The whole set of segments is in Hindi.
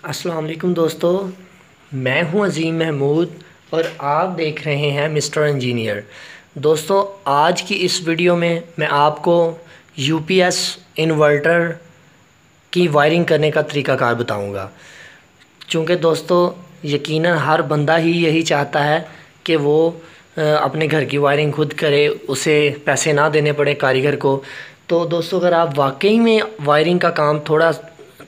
अस्सलाम वालेकुम दोस्तों, मैं हूं अज़ीम महमूद और आप देख रहे हैं मिस्टर इंजीनियर। दोस्तों, आज की इस वीडियो में मैं आपको यूपीएस इन्वर्टर की वायरिंग करने का तरीक़ाकार बताऊंगा। चूँकि दोस्तों यकीनन हर बंदा ही यही चाहता है कि वो अपने घर की वायरिंग खुद करे, उसे पैसे ना देने पड़े कारीगर को। तो दोस्तों, अगर आप वाकई में वायरिंग का काम थोड़ा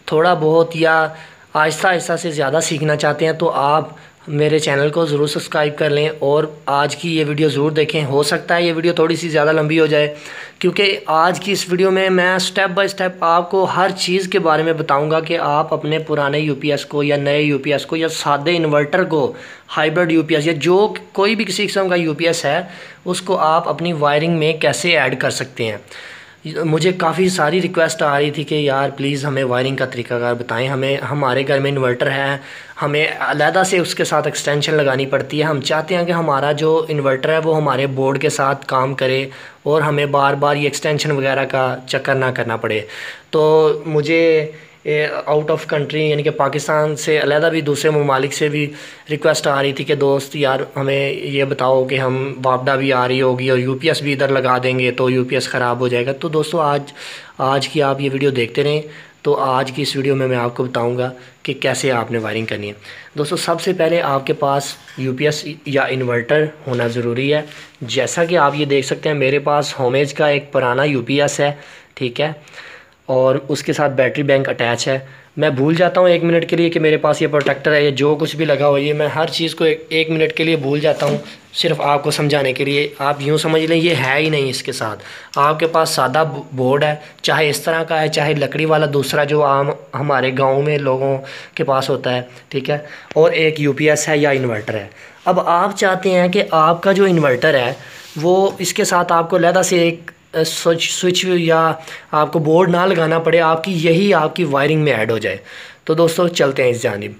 थोड़ा बहुत या आहिस्ता आहिस्ता से ज़्यादा सीखना चाहते हैं तो आप मेरे चैनल को ज़रूर सब्सक्राइब कर लें और आज की ये वीडियो ज़रूर देखें। हो सकता है ये वीडियो थोड़ी सी ज़्यादा लंबी हो जाए, क्योंकि आज की इस वीडियो में मैं स्टेप बाय स्टेप आपको हर चीज़ के बारे में बताऊंगा कि आप अपने पुराने यूपीएस को या नए यूपीएस को या सादे इन्वर्टर को, हाइब्रिड यूपीएस या जो कोई भी किसी किस्म का यूपीएस है, उसको आप अपनी वायरिंग में कैसे ऐड कर सकते हैं। मुझे काफ़ी सारी रिक्वेस्ट आ रही थी कि यार प्लीज़ हमें वायरिंग का तरीकाकार बताएं। हमारे घर में इन्वर्टर है, हमें अलहदा से उसके साथ एक्सटेंशन लगानी पड़ती है। हम चाहते हैं कि हमारा जो इन्वर्टर है वो हमारे बोर्ड के साथ काम करे और हमें बार बार ये एक्सटेंशन वगैरह का चक्कर ना करना पड़े। तो मुझे आउट ऑफ कंट्री यानी कि पाकिस्तान से अलहदा भी दूसरे ममालिक से भी रिक्वेस्ट आ रही थी कि दोस्त यार हमें ये बताओ कि हम वापडा भी आ रही होगी और यूपीएस भी इधर लगा देंगे तो यूपीएस ख़राब हो जाएगा। तो दोस्तों आज की आप ये वीडियो देखते रहें। तो आज की इस वीडियो में मैं आपको बताऊंगा कि कैसे आपने वायरिंग करनी है। दोस्तों, सबसे पहले आपके पास यूपीएस या इन्वर्टर होना ज़रूरी है। जैसा कि आप ये देख सकते हैं, मेरे पास होमेज का एक पुराना यूपीएस है, ठीक है, और उसके साथ बैटरी बैंक अटैच है। मैं भूल जाता हूँ 1 मिनट के लिए कि मेरे पास ये प्रोटेक्टर है, ये जो कुछ भी लगा हुआ है, ये मैं हर चीज़ को एक मिनट के लिए भूल जाता हूँ, सिर्फ आपको समझाने के लिए। आप यूँ समझ लें ये है ही नहीं इसके साथ। आपके पास सादा बोर्ड है, चाहे इस तरह का है चाहे लकड़ी वाला दूसरा जो आम हमारे गाँव में लोगों के पास होता है, ठीक है, और एक यूपीएस है या इन्वर्टर है। अब आप चाहते हैं कि आपका जो इन्वर्टर है वो इसके साथ आपको अलहदा से एक स्विच या आपको बोर्ड ना लगाना पड़े, आपकी वायरिंग में ऐड हो जाए। तो दोस्तों चलते हैं इस जानिब।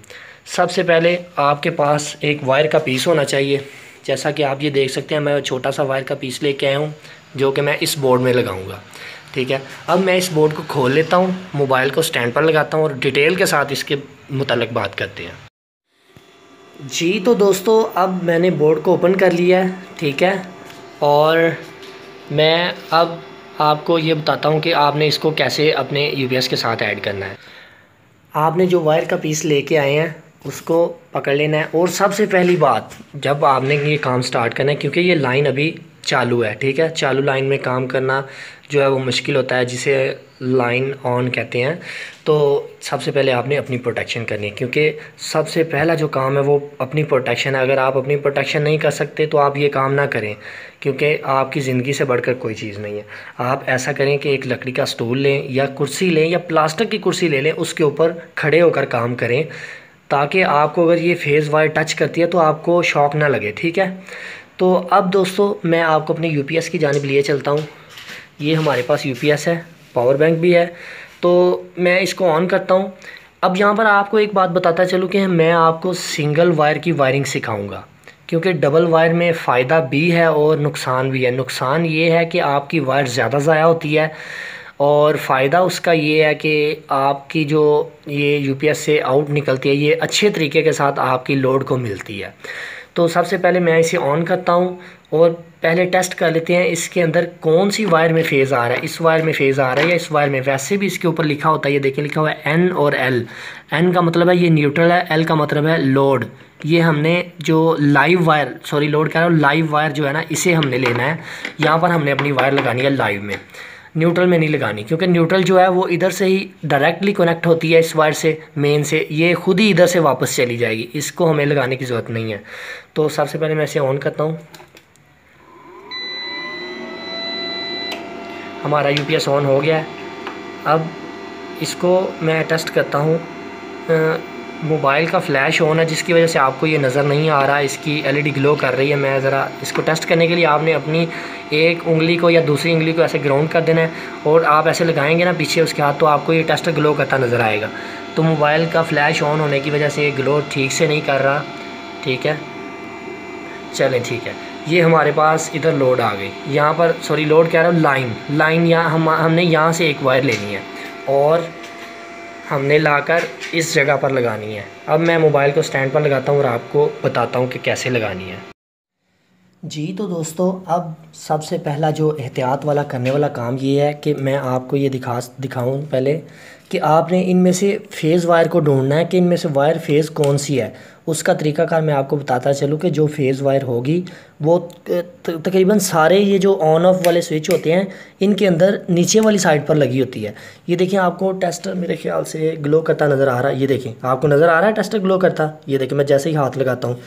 सबसे पहले आपके पास एक वायर का पीस होना चाहिए। जैसा कि आप ये देख सकते हैं, मैं छोटा सा वायर का पीस लेके आया हूँ जो कि मैं इस बोर्ड में लगाऊंगा, ठीक है। अब मैं इस बोर्ड को खोल लेता हूँ, मोबाइल को स्टैंड पर लगाता हूँ और डिटेल के साथ इसके मुताल्लिक बात करते हैं। जी तो दोस्तों, अब मैंने बोर्ड को ओपन कर लिया है, ठीक है, और मैं अब आपको ये बताता हूँ कि आपने इसको कैसे अपने यूपीएस के साथ ऐड करना है। आपने जो वायर का पीस लेके आए हैं उसको पकड़ लेना है और सबसे पहली बात, जब आपने ये काम स्टार्ट करना है, क्योंकि ये लाइन अभी चालू है, ठीक है, चालू लाइन में काम करना जो है वो मुश्किल होता है, जिसे लाइन ऑन कहते हैं। तो सबसे पहले आपने अपनी प्रोटेक्शन करनी है, क्योंकि सबसे पहला जो काम है वो अपनी प्रोटेक्शन है। अगर आप अपनी प्रोटेक्शन नहीं कर सकते तो आप ये काम ना करें, क्योंकि आपकी ज़िंदगी से बढ़कर कोई चीज़ नहीं है। आप ऐसा करें कि एक लकड़ी का स्टूल लें या कुर्सी लें या प्लास्टिक की कुर्सी ले लें, उसके ऊपर खड़े होकर काम करें, ताकि आपको अगर ये फेज़ वायर टच करती है तो आपको शॉक ना लगे, ठीक है। तो अब दोस्तों मैं आपको अपने यूपीएस की जानिब लिए चलता हूँ। ये हमारे पास यूपीएस है, पावर बैंक भी है, तो मैं इसको ऑन करता हूँ। अब यहाँ पर आपको एक बात बताता चलूँ कि मैं आपको सिंगल वायर की वायरिंग सिखाऊंगा, क्योंकि डबल वायर में फ़ायदा भी है और नुकसान भी है। नुकसान ये है कि आपकी वायर ज़्यादा ज़ाया होती है, और फ़ायदा उसका ये है कि आपकी जो ये यूपीएस से आउट निकलती है ये अच्छे तरीके के साथ आपकी लोड को मिलती है। तो सबसे पहले मैं इसे ऑन करता हूँ और पहले टेस्ट कर लेते हैं इसके अंदर कौन सी वायर में फ़ेज़ आ रहा है। इस वायर में फ़ेज़ आ रहा है या इस वायर में। वैसे भी इसके ऊपर लिखा होता है, ये देखिए लिखा हुआ है एन और एल। एन का मतलब है ये न्यूट्रल है, एल का मतलब है लोड। ये हमने जो लाइव वायर, सॉरी लोड कह रहा हूँ, लाइव वायर जो है ना, इसे हमने लेना है। यहाँ पर हमने अपनी वायर लगानी है लाइव में, न्यूट्रल में नहीं लगानी, क्योंकि न्यूट्रल जो है वो इधर से ही डायरेक्टली कनेक्ट होती है इस वायर से, मेन से। ये खुद ही इधर से वापस चली जाएगी, इसको हमें लगाने की ज़रूरत नहीं है। तो सबसे पहले मैं इसे ऑन करता हूँ। हमारा यूपीएस ऑन हो गया है। अब इसको मैं टेस्ट करता हूँ। मोबाइल का फ्लैश ऑन है, जिसकी वजह से आपको ये नज़र नहीं आ रहा, इसकी एलईडी ग्लो कर रही है। मैं ज़रा इसको टेस्ट करने के लिए आपने अपनी एक उंगली को या दूसरी उंगली को ऐसे ग्राउंड कर देना है और आप ऐसे लगाएंगे ना पीछे उसके हाथ, तो आपको ये टेस्टर ग्लो करता नज़र आएगा। तो मोबाइल का फ्लैश ऑन होने की वजह से ये ग्लो ठीक से नहीं कर रहा, ठीक है। चलें ठीक है, ये हमारे पास इधर लोड आ गई। यहाँ पर सॉरी लोड कह रहा हूँ, लाइन। यहाँ हमने यहाँ से एक वायर लेनी है और हमने लाकर इस जगह पर लगानी है। अब मैं मोबाइल को स्टैंड पर लगाता हूँ और आपको बताता हूँ कि कैसे लगानी है। जी तो दोस्तों, अब सबसे पहला जो एहतियात वाला करने वाला काम ये है कि मैं आपको ये दिखाऊं पहले कि आपने इनमें से फेज़ वायर को ढूंढना है कि इनमें से वायर फेज़ कौन सी है। उसका तरीकाकार मैं आपको बताता चलूँ कि जो फेज़ वायर होगी वो तकरीबन सारे ये जो ऑन ऑफ वाले स्विच होते हैं इनके अंदर नीचे वाली साइड पर लगी होती है। ये देखें, आपको टेस्टर मेरे ख्याल से ग्लो करता नज़र आ रहा है। ये देखें, आपको नज़र आ रहा है टेस्टर ग्लो करता। ये देखें, मैं जैसे ही हाथ लगाता हूँ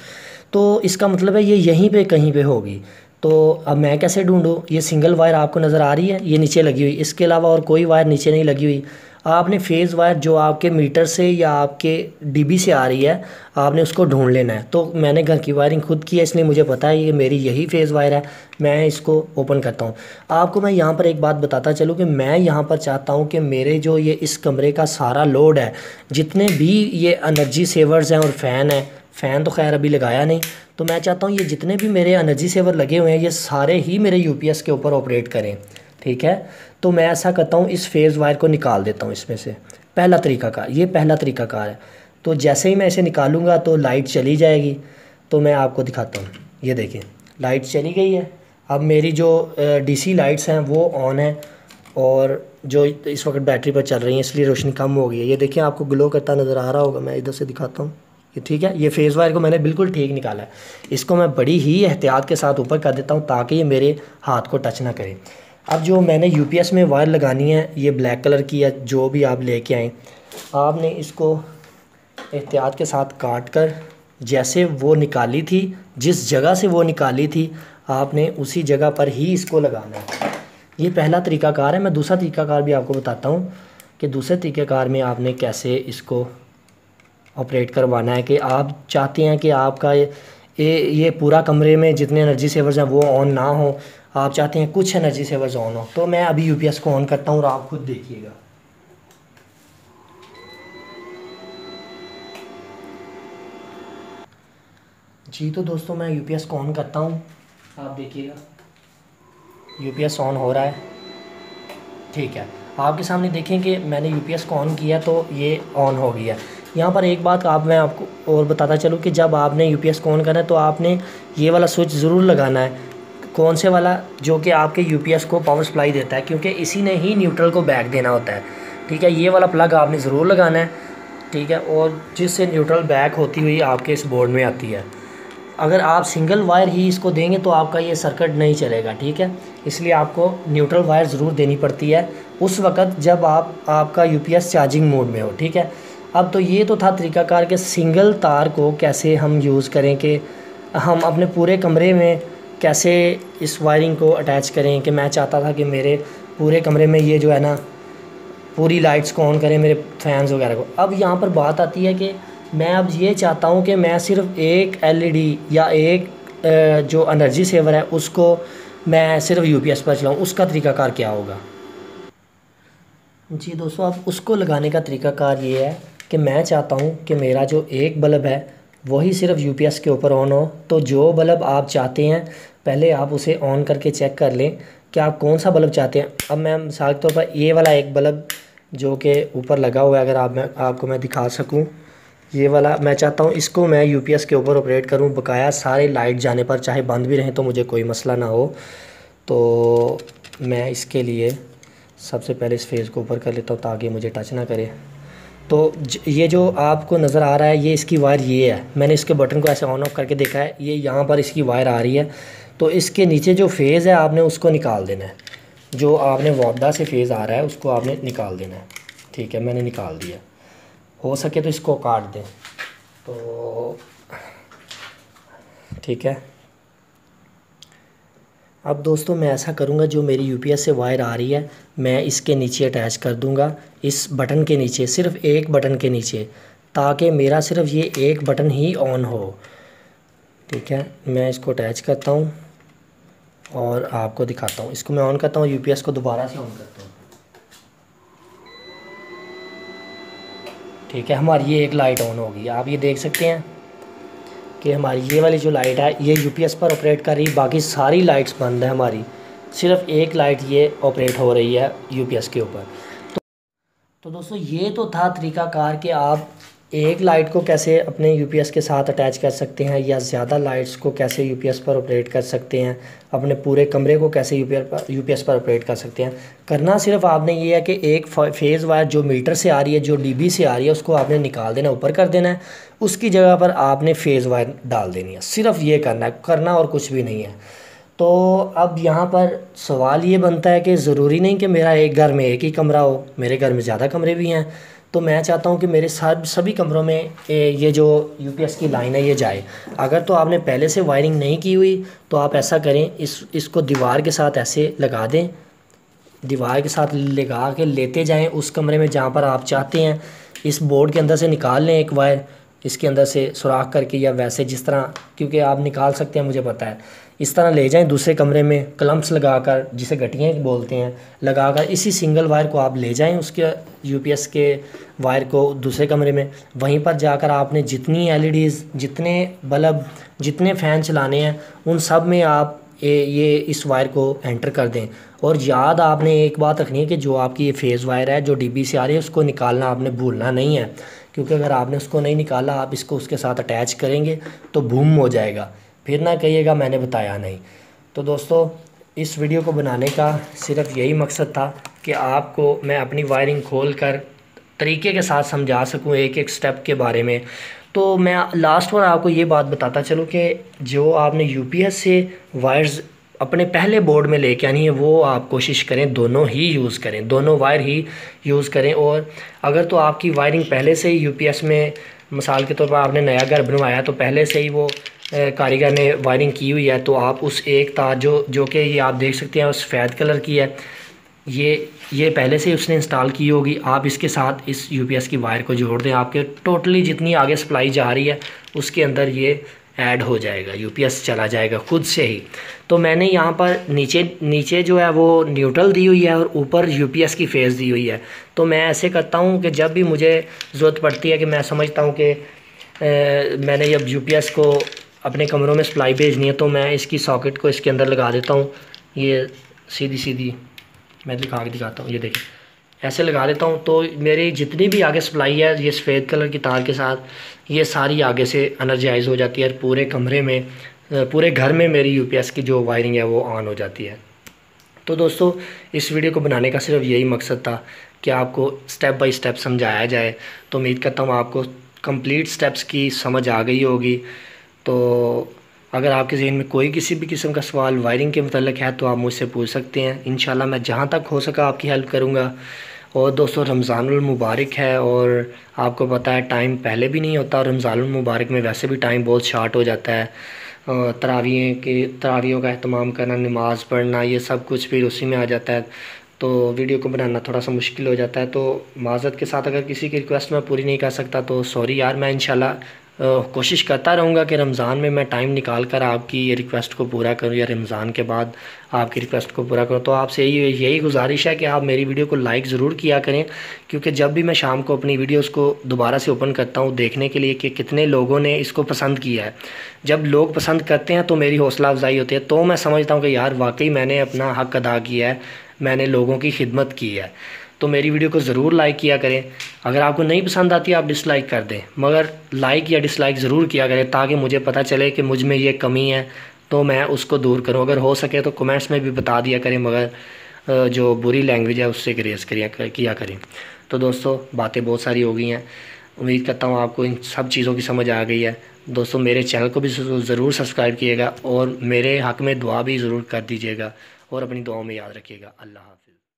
तो इसका मतलब है ये यहीं पे कहीं पे होगी। तो अब मैं कैसे ढूंढूं? ये सिंगल वायर आपको नज़र आ रही है, ये नीचे लगी हुई, इसके अलावा और कोई वायर नीचे नहीं लगी हुई। आपने फेज़ वायर जो आपके मीटर से या आपके डीबी से आ रही है, आपने उसको ढूंढ लेना है। तो मैंने घर की वायरिंग खुद की है, इसलिए मुझे पता है ये मेरी यही फेज़ वायर है। मैं इसको ओपन करता हूँ। आपको मैं यहाँ पर एक बात बताता चलूँ कि मैं यहाँ पर चाहता हूँ कि मेरे जो ये इस कमरे का सारा लोड है, जितने भी ये एनर्जी सेवर्स हैं और फ़ैन है, फ़ैन तो खैर अभी लगाया नहीं, तो मैं चाहता हूँ ये जितने भी मेरे एनर्जी सेवर लगे हुए हैं ये सारे ही मेरे यूपीएस के ऊपर ऑपरेट करें। ठीक है, तो मैं ऐसा करता हूँ, इस फेज़ वायर को निकाल देता हूँ इसमें से। पहला तरीकाकार, ये पहला तरीकाकार है। तो जैसे ही मैं इसे निकालूंगा तो लाइट चली जाएगी। तो मैं आपको दिखाता हूँ, ये देखें लाइट चली गई है। अब मेरी जो डीसी लाइट्स हैं वो ऑन है और जो इस वक्त बैटरी पर चल रही हैं, इसलिए रोशनी कम हो गई है। ये देखें, आपको ग्लो करता नज़र आ रहा होगा। मैं इधर से दिखाता हूँ, ठीक है। ये फेज़ वायर को मैंने बिल्कुल ठीक निकाला है। इसको मैं बड़ी ही एहतियात के साथ ऊपर कर देता हूँ ताकि ये मेरे हाथ को टच ना करे। अब जो मैंने यूपीएस में वायर लगानी है, ये ब्लैक कलर की है, जो भी आप लेके आएँ, आपने इसको एहतियात के साथ काट कर जैसे वो निकाली थी, जिस जगह से वो निकाली थी, आपने उसी जगह पर ही इसको लगाना है। ये पहला तरीकाकार है। मैं दूसरा तरीकाकार भी आपको बताता हूँ कि दूसरे तरीकाकार में आपने कैसे इसको ऑपरेट करवाना है। कि आप चाहते हैं कि आपका ये पूरा कमरे में जितने एनर्जी सेवर्स हैं वो ऑन ना हो, आप चाहते हैं कुछ एनर्जी सेवर्स ऑन हो। तो मैं अभी यूपीएस को ऑन करता हूँ और आप खुद देखिएगा। जी तो दोस्तों, मैं यूपीएस को ऑन करता हूँ, आप देखिएगा यूपीएस ऑन हो रहा है। ठीक है, आपके सामने देखें कि मैंने यूपीएस को ऑन किया तो ये ऑन हो गया। यहाँ पर एक बात मैं आपको और बताता चलूँ कि जब आपने यूपीएस को ऑन करना है तो आपने ये वाला स्विच ज़रूर लगाना है। कौन से वाला? जो कि आपके यूपीएस को पावर सप्लाई देता है, क्योंकि इसी ने ही न्यूट्रल को बैक देना होता है। ठीक है, ये वाला प्लग आपने ज़रूर लगाना है। ठीक है, और जिससे न्यूट्रल बैक होती हुई आपके इस बोर्ड में आती है। अगर आप सिंगल वायर ही इसको देंगे तो आपका ये सर्किट नहीं चलेगा। ठीक है, इसलिए आपको न्यूट्रल वायर ज़रूर देनी पड़ती है उस वक़्त जब आपका यूपीएस चार्जिंग मोड में हो। ठीक है, अब तो ये तो था तरीकाकार के सिंगल तार को कैसे हम यूज़ करें, कि हम अपने पूरे कमरे में कैसे इस वायरिंग को अटैच करें। कि मैं चाहता था कि मेरे पूरे कमरे में ये जो है ना पूरी लाइट्स को ऑन करें, मेरे फैंस वगैरह को। अब यहाँ पर बात आती है कि मैं अब ये चाहता हूँ कि मैं सिर्फ एक एलईडी या एक जो एनर्जी सेवर है उसको मैं सिर्फ यूपीएस पर चलाऊँ। उसका तरीकाकार क्या होगा? जी दोस्तों, अब उसको लगाने का तरीकाकार ये है कि मैं चाहता हूँ कि मेरा जो एक बल्ब है वही सिर्फ यूपीएस के ऊपर ऑन हो। तो जो बल्ब आप चाहते हैं पहले आप उसे ऑन करके चेक कर लें कि आप कौन सा बल्ब चाहते हैं। अब मैं मिसाल के तौर पर ये वाला एक बल्ब जो कि ऊपर लगा हुआ है, अगर आपको मैं दिखा सकूँ, ये वाला मैं चाहता हूँ इसको मैं यूपीएस के ऊपर ऑपरेट करूँ बकाया सारे लाइट जाने पर, चाहे बंद भी रहें तो मुझे कोई मसला ना हो। तो मैं इसके लिए सबसे पहले इस फेज़ को ऊपर कर लेता हूँ ताकि मुझे टच ना करे। तो ये जो आपको नज़र आ रहा है ये इसकी वायर ये है। मैंने इसके बटन को ऐसे ऑन ऑफ करके देखा है, ये यहाँ पर इसकी वायर आ रही है। तो इसके नीचे जो फेज़ है आपने उसको निकाल देना है। जो आपने वापदा से फेज़ आ रहा है उसको आपने निकाल देना है। ठीक है, मैंने निकाल दिया। हो सके तो इसको काट दें। तो ठीक है, अब दोस्तों मैं ऐसा करूँगा, जो मेरी यूपीएस से वायर आ रही है मैं इसके नीचे अटैच कर दूँगा, इस बटन के नीचे, सिर्फ एक बटन के नीचे, ताकि मेरा सिर्फ ये एक बटन ही ऑन हो। ठीक है, मैं इसको अटैच करता हूँ और आपको दिखाता हूँ। इसको मैं ऑन करता हूँ, यूपीएस को दोबारा से ऑन करता हूँ। ठीक है, हमारी ये एक लाइट ऑन होगी। आप ये देख सकते हैं कि हमारी ये वाली जो लाइट है ये यूपीएस पर ऑपरेट कर रही है, बाकी सारी लाइट्स बंद है हमारी, सिर्फ एक लाइट ये ऑपरेट हो रही है यूपीएस के ऊपर। तो तो दोस्तों ये तो था तरीक़ाकार कि आप एक लाइट को कैसे अपने यूपीएस के साथ अटैच कर सकते हैं या ज़्यादा लाइट्स को कैसे यूपीएस पर ऑपरेट कर सकते हैं, अपने पूरे कमरे को कैसे यूपीएस पर ऑपरेट कर सकते हैं। करना सिर्फ आपने ये है कि एक फेज़ वायर जो मीटर से आ रही है, जो डीबी से आ रही है, उसको आपने निकाल देना, ऊपर कर देना है। उसकी जगह पर आपने फेज़ वायर डाल देनी है। सिर्फ ये करना है, करना और कुछ भी नहीं है। तो अब यहाँ पर सवाल ये बनता है कि ज़रूरी नहीं कि मेरा एक घर में एक ही कमरा हो, मेरे घर में ज़्यादा कमरे भी हैं। तो मैं चाहता हूँ कि मेरे सभी कमरों में ये जो यूपीएस की लाइन है ये जाए। अगर तो आपने पहले से वायरिंग नहीं की हुई तो आप ऐसा करें, इसको दीवार के साथ ऐसे लगा दें, दीवार के साथ लगा के लेते जाएं उस कमरे में जहाँ पर आप चाहते हैं। इस बोर्ड के अंदर से निकाल लें एक वायर, इसके अंदर से सुराख करके, या वैसे जिस तरह, क्योंकि आप निकाल सकते हैं मुझे पता है, इस तरह ले जाएं दूसरे कमरे में क्लम्प्स लगाकर, जिसे गठियाँ बोलते हैं, लगाकर इसी सिंगल वायर को आप ले जाएं उसके यूपीएस के वायर को दूसरे कमरे में। वहीं पर जाकर आपने जितनी एलईडीज़, जितने बल्ब, जितने फ़ैन चलाने हैं उन सब में आप ये इस वायर को एंटर कर दें। और याद आपने एक बात रखनी है कि जो आपकी ये फेज़ वायर है जो डीबी से आ रही है उसको निकालना आपने भूलना नहीं है, क्योंकि अगर आपने उसको नहीं निकाला, आप इसको उसके साथ अटैच करेंगे तो बूम हो जाएगा, फिर ना कहिएगा मैंने बताया नहीं। तो दोस्तों इस वीडियो को बनाने का सिर्फ यही मकसद था कि आपको मैं अपनी वायरिंग खोल कर तरीके के साथ समझा सकूं एक एक स्टेप के बारे में। तो मैं लास्ट में आपको ये बात बताता चलूँ कि जो आपने यूपीएस से वायर्स अपने पहले बोर्ड में लेके आनी है वो आप कोशिश करें दोनों ही यूज़ करें, दोनों वायर ही यूज़ करें। और अगर तो आपकी वायरिंग पहले से ही यूपीएस में, मिसाल के तौर पर आपने नया घर बनवाया तो पहले से ही वो कारीगर ने वायरिंग की हुई है, तो आप उस एक तार जो कि ये आप देख सकते हैं सफ़ेद कलर की है, ये पहले से उसने इंस्टॉल की होगी, आप इसके साथ इस यूपीएस की वायर को जोड़ दें। आपके टोटली जितनी आगे सप्लाई जा रही है उसके अंदर ये ऐड हो जाएगा, यूपीएस चला जाएगा खुद से ही। तो मैंने यहाँ पर नीचे जो है वो न्यूट्रल दी हुई है और ऊपर यूपीएस की फेज़ दी हुई है। तो मैं ऐसे करता हूँ कि जब भी मुझे ज़रूरत पड़ती है कि मैं समझता हूँ कि मैंने जब यूपीएस को अपने कमरों में सप्लाई भेजनी है तो मैं इसकी सॉकेट को इसके अंदर लगा देता हूँ। ये सीधी मैं दिखा के दिखाता हूँ, ये देखिए ऐसे लगा देता हूँ। तो मेरी जितनी भी आगे सप्लाई है ये सफ़ेद कलर की तार के साथ ये सारी आगे से एनर्जाइज हो जाती है और पूरे कमरे में, पूरे घर में मेरी यूपीएस की जो वायरिंग है वो ऑन हो जाती है। तो दोस्तों इस वीडियो को बनाने का सिर्फ यही मकसद था कि आपको स्टेप बाय स्टेप समझाया जाए। तो उम्मीद करता हूँ आपको कंप्लीट स्टेप्स की समझ आ गई होगी। तो अगर आपके ज़हन में कोई किसी भी किस्म का सवाल वायरिंग के मतलब है तो आप मुझसे पूछ सकते हैं। इंशाल्लाह मैं जहाँ तक हो सका आपकी हेल्प करूँगा। और दोस्तों रमज़ानुल मुबारक है और आपको पता है टाइम पहले भी नहीं होता, रमज़ानुल मुबारक में वैसे भी टाइम बहुत शार्ट हो जाता है। तरावियों का अहतमाम करना, नमाज़ पढ़ना, ये सब कुछ फिर उसी में आ जाता है। तो वीडियो को बनाना थोड़ा सा मुश्किल हो जाता है। तो माज़रत के साथ अगर किसी की रिक्वेस्ट मैं पूरी नहीं कर सकता तो सॉरी यार। मैं इंशाल्लाह कोशिश करता रहूँगा कि रमज़ान में मैं टाइम निकाल कर आपकी ये रिक्वेस्ट को पूरा करूँ या रमज़ान के बाद आपकी रिक्वेस्ट को पूरा करूँ। तो आपसे यही गुजारिश है कि आप मेरी वीडियो को लाइक ज़रूर किया करें, क्योंकि जब भी मैं शाम को अपनी वीडियोस को दोबारा से ओपन करता हूँ देखने के लिए कि कितने लोगों ने इसको पसंद किया है, जब लोग पसंद करते हैं तो मेरी हौसला अफजाई होती है। तो मैं समझता हूँ कि यार वाकई मैंने अपना हक़ अदा किया है, मैंने लोगों की खिदमत की है। तो मेरी वीडियो को ज़रूर लाइक किया करें। अगर आपको नहीं पसंद आती आप डिसलाइक कर दें, मगर लाइक या डिसलाइक ज़रूर किया करें ताकि मुझे पता चले कि मुझ में ये कमी है तो मैं उसको दूर करूं। अगर हो सके तो कमेंट्स में भी बता दिया करें, मगर जो बुरी लैंग्वेज है उससे ग्रेस किया करें। तो दोस्तों बातें बहुत सारी हो गई हैं, उम्मीद करता हूँ आपको इन सब चीज़ों की समझ आ गई है। दोस्तों मेरे चैनल को भी ज़रूर सब्सक्राइब कीजिएगा और मेरे हक़ में दुआ भी ज़रूर कर दीजिएगा और अपनी दुआओं में याद रखिएगा। अल्लाह हाफ़िज़।